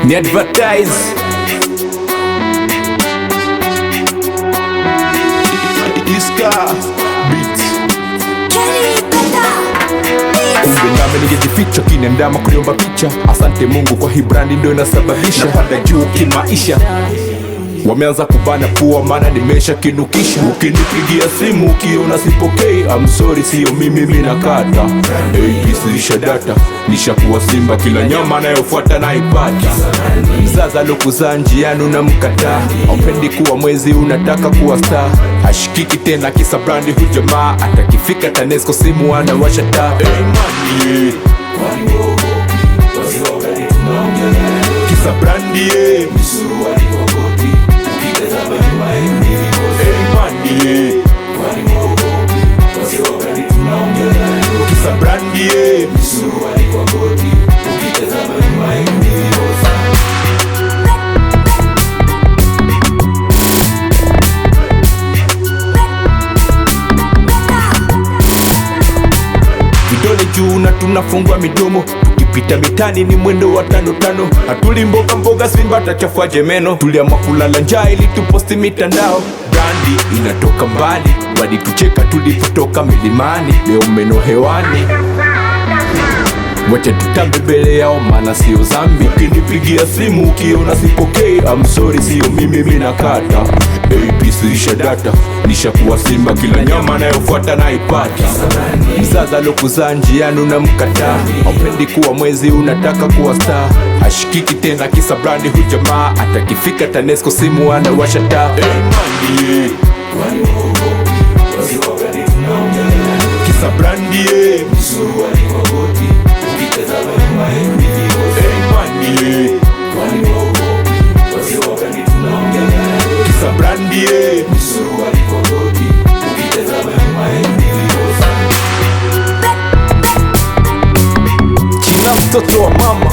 Ni advertise Iska Beats Kumbe nami ningejificha kinendama kuniomba picha. Asante Mungu kwa hii brandi ndio inasababisha napanda juu kimaisha. Wameanza kubana pua maana nimesha kinukisha. Ukinipigia simu ukiona sipokei, I'm sorry sio mimi nakata. ABC lisha data, nishakuwa simba kila nyama nayofuata naipata. Mzaza lokuzaa njiani unamkataa, haupendi kuwa mwezi unataka kuwa star. Hashikiki tena kisa brandi hujamaa, atakifika TANESCO simu anawasha taa. Money kisa brandi kisa brandi vidole juu na tunafungwa midomo. Tukipita mitani ni mwendo wa 5-5. Hatuli mboga mboga simba tachafuaje meno. Tuliamua kulala njaa ili tuposti mitandao. Brandi inatoka mbali, walitucheka tulipotoka milimani. Leo meno hewani, wacha tutambe mbele yao maana sio zambi. Ukinipigia simu ukiona sipokei, I'm sorry sio mimi nakata. ABC lisha data, nishakuwa simba kila nyama nayofuata naipata. Mzaza lokuzaa njiani unamkataa, haupendi kuwa mwezi unataka kuwa star. Hashikiki tena kisa brandi hujamaa, atakifika TANESCO simu anawasha taa. Kisa brandi kisa brandi China mtoto wa mama.